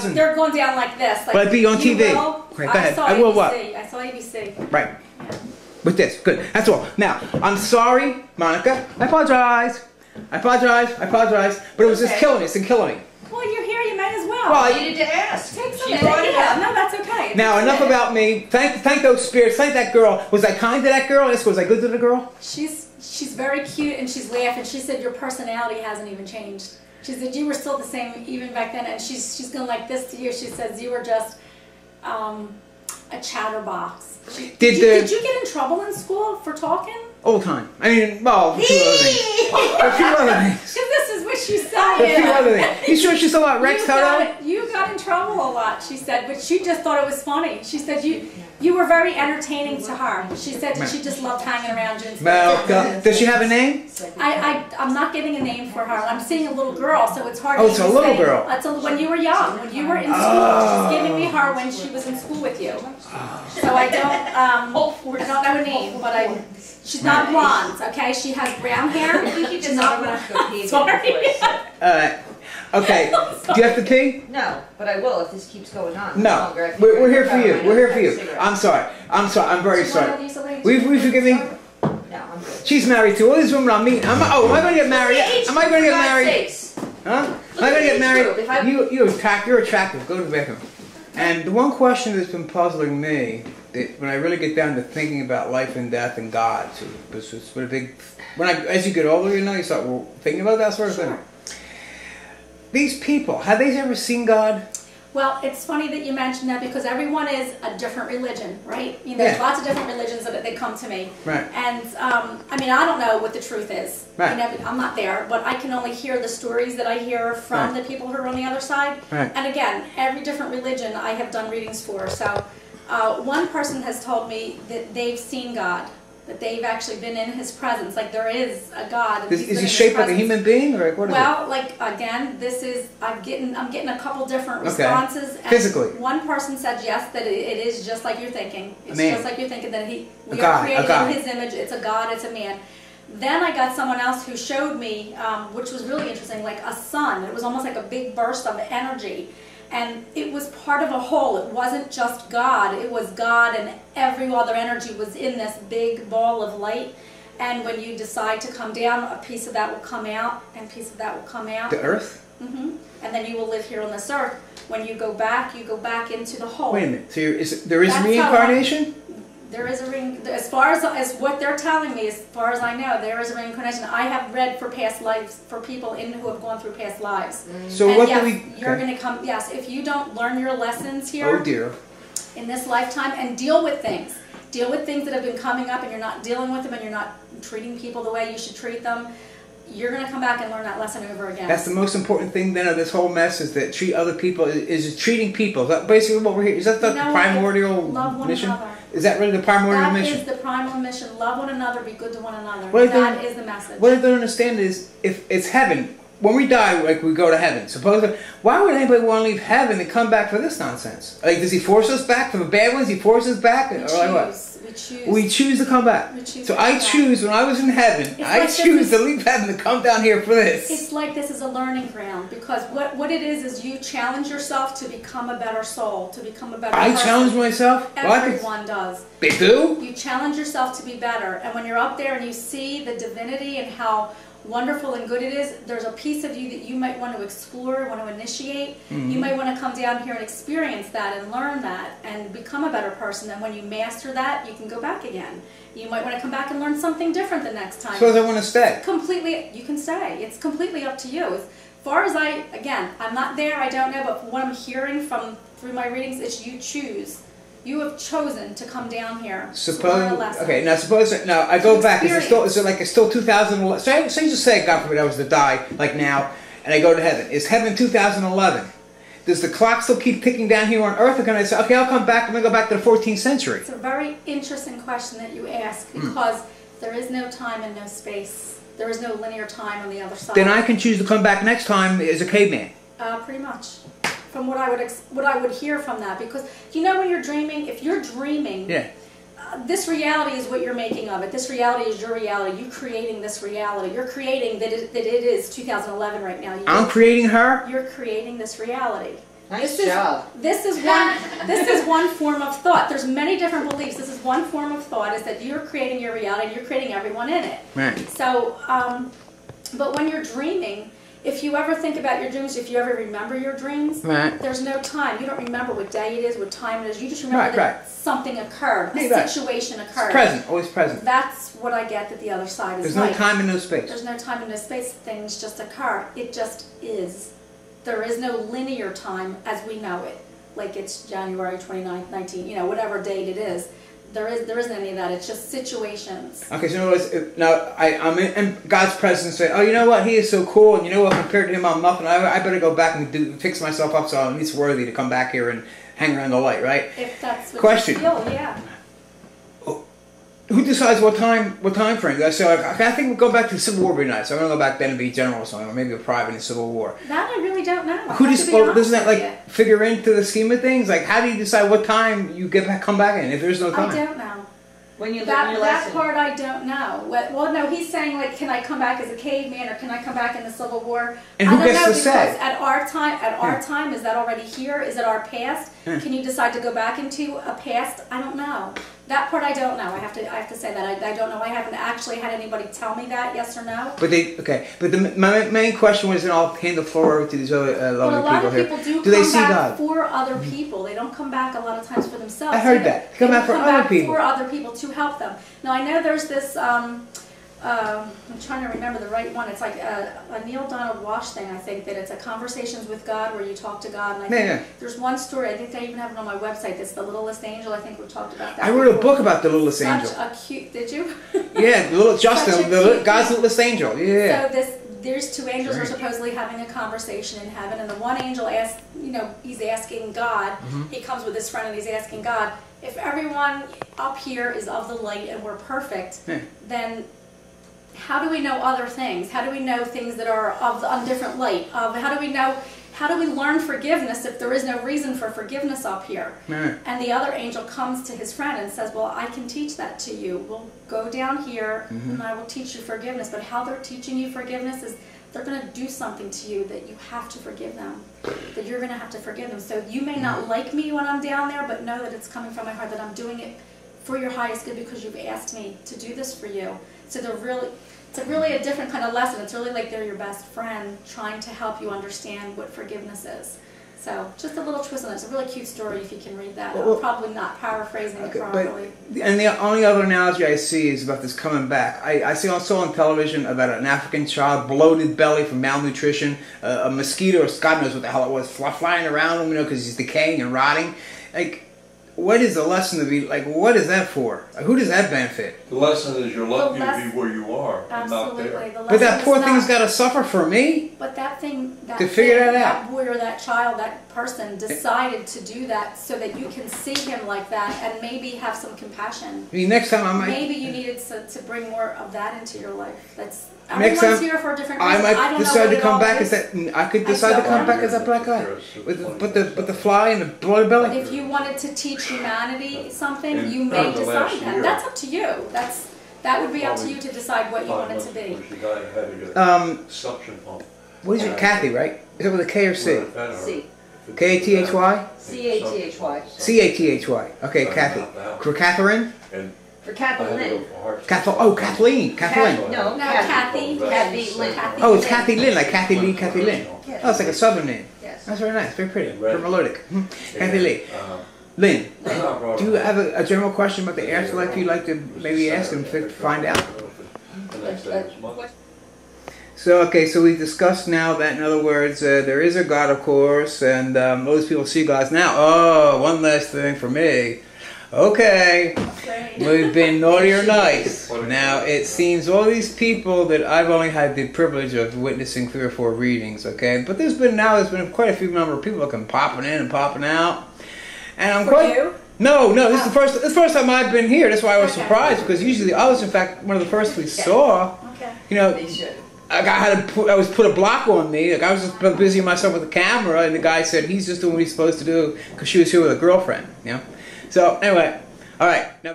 2000. They're going down like this. Like, Will I be on TV? Will, Okay, go ahead. I saw I will ABC. what? I saw ABC. Right. With this. Good. That's all. Now, I'm sorry, Monica. I apologize. I apologize. I apologize. But it was just killing me. It's been killing me. Well, you're here. You might as well. Well, I needed to ask. Take some She minute. brought it Yeah, up. no, that's okay. now, enough about me. Thank those spirits. Thank that girl. Was I kind to that girl? Was I good to the girl? She's very cute and she's laughing. She said your personality hasn't even changed. She said you were still the same even back then, and she's going like this to you. She says you were just a chatterbox. Did you get in trouble in school for talking? All the time. I mean, well, for a few other things. For a few other things. This is what she For a said. few other things. You sure she's still about Rex Toto? You got in trouble a lot, she said, but she just thought it was funny. She said you were very entertaining to her. She said she just loved hanging around you. Well, does she have a name? I'm not getting a name for her. I'm seeing a little girl, so it's hard Oh, to it's a little girl. It's when you were young, when you were in school. She's giving me her when she was in school with you. So I don't know her name, but she's not blonde, okay? She has brown hair. She's not blonde. Sorry. Okay. Do you have to pee? No, but I will if this keeps going on. No. We're here for you. We're here for you. I'm sorry. I'm sorry. I'm very sorry. Will you forgive me? No, I'm good. She's married too. All these women I'm meeting. Am I going to get married? Am I going to get married? Huh? Am I going to get married? You're attractive. Go to the bathroom. And the one question that's been puzzling me, that when I really get down to thinking about life and death and God, it's a big. As you get older, you start thinking about that sort of thing. These people, have they ever seen God? Well, it's funny that you mentioned that because everyone is a different religion, right? There's lots of different religions that they come to me. Right. And, I mean, I don't know what the truth is. Right. I'm not there, but I can only hear the stories that I hear from the people who are on the other side. Right. And again, every different religion I have done readings for. So one person has told me that they've seen God, that they've actually been in His presence. Like there is a God. Is He shaped like a human being, or what is it? Well, like again, I'm getting a couple different responses. Okay. Physically. And one person said yes, that it is just like you're thinking. It's just like you're thinking that we are created in His image. It's a God. It's a man. Then I got someone else who showed me, which was really interesting, like a sun. It was almost like a big burst of energy. And it was part of a whole. It wasn't just God. It was God and every other energy was in this big ball of light. And when you decide to come down, a piece of that will come out and a piece of that will come out. The earth? Mm-hmm. And then you will live here on this earth. When you go back into the whole. Wait a minute. So there is reincarnation? There is a as far as what they're telling me, as far as I know, there is a reincarnation. I have read for past lives for people who have gone through past lives. So and what yes, do we? You're going to come. Yes, if you don't learn your lessons here. Oh dear. In this lifetime, and deal with things that have been coming up, and you're not dealing with them, and you're not treating people the way you should treat them. You're going to come back and learn that lesson over again. That's the most important thing then of this whole mess, is that treat other people, is treating people. Is that basically what we're here? Is that the primordial mission? Another. Is that really the primordial mission? That is the primordial mission. Love one another, be good to one another. What that is the message. What I don't understand is, if it's heaven, when we die, like we go to heaven, supposedly, why would anybody want to leave heaven and come back for this nonsense? Like, does He force us back for the bad ones? He forces us back? We or choose. like what? We choose. We choose to come back. So I choose, when I was in heaven, I choose to leave heaven to come down here for this. It's like this is a learning ground, because what it is you challenge yourself to become a better soul, to become a better person. I challenge myself? Everyone does. They do? You challenge yourself to be better, and when you're up there and you see the divinity and how wonderful and good it is, there's a piece of you that you might want to explore, want to initiate. You might want to come down here and experience that and learn that and become a better person. And when you master that, you can go back again. You might want to come back and learn something different the next time. Suppose I want to stay. Completely, you can stay. It's completely up to you. As far as I'm not there, I don't know, but what I'm hearing through my readings is you choose. You have chosen to come down here to learn a lesson. Okay, now I go back. Is it still 2011? So you just say, God forbid I was to die, like now, and I go to heaven. Is heaven 2011? Does the clock still keep ticking down here on earth, or can I say, okay, I'll come back, I'm going to go back to the 14th century? It's a very interesting question that you ask, because there is no time and no space. There is no linear time on the other side. Then I can choose to come back next time as a caveman. Pretty much. From what I would hear from that, because when you're dreaming, if you're dreaming, this reality is what you're making of it. This reality is your reality. You're creating this reality. You're creating that it is 2011 right now. I'm creating her? You're creating this reality. Nice job. This is one form of thought. There's many different beliefs. This is one form of thought, is that you're creating your reality and you're creating everyone in it. Right. So, but when you're dreaming, if you ever think about your dreams, if you ever remember your dreams, right, there's no time. You don't remember what day it is, what time it is. You just remember that something occurred, a situation occurred. It's present, always present. That's what I get that the other side is There's like. no time and no space. There's no time and no space. Things just occur. It just is. There is no linear time as we know it. Like it's January 29th, 19, you know, whatever date it is. There isn't any of that. It's just situations. Okay, so in other words, now I'm in God's presence. Say, oh, you know what? He is so cool, and you know what? Compared to him, I'm nothing. I better go back and fix myself up so I'm at least worthy to come back here and hang around the light, right? If that's what Question. you feel, yeah. Who decides what time frame? So I think we'll go back to the Civil War would be nice. I'm gonna go back then and be general or something, or maybe a private in the Civil War. That I really don't know. Who doesn't that like figure into the scheme of things? Like, how do you decide what time you come back in if there's no time? I don't know. When you learn your lesson. That part I don't know. Well, no, he's saying like, can I come back as a caveman or can I come back in the Civil War? And who I don't gets know, to say? At our time, is that already here? Is it our past? Can you decide to go back into a past? I don't know. That part I don't know. I have to say that I don't know. I haven't actually had anybody tell me that, yes or no. But my main question was, and I'll hand the floor over to these other lovely people here. Well, a lot of people do they come see back God? For other people. They don't come back a lot of times for themselves. I heard that. They come back for other people. For other people to help them. Now I know there's this. I'm trying to remember the right one. It's like a Neil Donald Walsh thing, I think, that it's a Conversations with God where you talk to God. And I think there's one story, I think I even have it on my website, that's The Littlest Angel. I think we've talked about that. I wrote a book about the Littlest Angel. Such a cute, did you? Yeah, God's Littlest Angel. Yeah. So there's two angels are supposedly having a conversation in heaven, and the one angel asks, you know, he's asking God, he comes with his friend and he's asking God, if everyone up here is of the light and we're perfect, then how do we know other things? How do we know things that are on different light? How do we learn forgiveness if there is no reason for forgiveness up here? And the other angel comes to his friend and says, well, I can teach that to you. We'll go down here and I will teach you forgiveness. But how they're teaching you forgiveness is they're going to do something to you that you have to forgive them, that you're going to have to forgive them. So you may not like me when I'm down there, but know that it's coming from my heart, that I'm doing it for your highest good because you've asked me to do this for you. So it's really a different kind of lesson. It's really like they're your best friend trying to help you understand what forgiveness is. So just a little twist on it. It's a really cute story if you can read that. I'm probably not paraphrasing it properly. And the only other analogy I see is about this coming back. I saw on television about an African child, bloated belly from malnutrition, a mosquito, or God knows what the hell it was, flying around him, you know, because he's decaying and rotting. Like, what is the lesson to be, like, what is that for? Who does that benefit? The lesson is you're lucky to be where you are and not there. But that poor thing's got to suffer for me? But that thing, that boy or that child, that person decided to do that so that you can see him like that and maybe have some compassion. I mean, next time I might... Maybe you needed to bring more of that into your life. Everyone's here for a different reason. I might decide to come back as that. I could decide to come back as that black guy with the fly and the bloated belly. If you wanted to teach humanity something, you may decide that. That's up to you. That would be up to you to decide what you want it to be. What is your Kathy? Right? Is it with a K or C? C. K-A-T-H-Y? C-A-T-H-Y. C-A-T-H-Y. Okay, Kathy. For Catherine? For Kathleen. Kathleen. Kathleen. No, Kathy. Kathy Lynn. Oh, it's Kathy Lynn, like Kathy Lee, Kathy Lynn. Yes. Oh, it's like a southern name. Yes. That's very nice, very pretty, very melodic. Kathy Lee. Lynn, do you have a general question about the afterlife you'd like to maybe ask him to find out? So, okay, so we discussed now that, in other words, there is a God, of course, and most people see gods now. Oh, one last thing for me. Okay, we've been naughty or nice. Now, it seems all these people that I've only had the privilege of witnessing 3 or 4 readings, okay? But there's been quite a few number of people that come popping in and popping out. And I'm quite... you? No, this is the first time I've been here. That's why I was surprised, because usually I was, in fact, one of the first we saw. Okay. You know, I was put a block on me. Like, I was just busy myself with the camera, and the guy said he's just doing what he's supposed to do because she was here with a girlfriend. You know. So anyway, all right. Now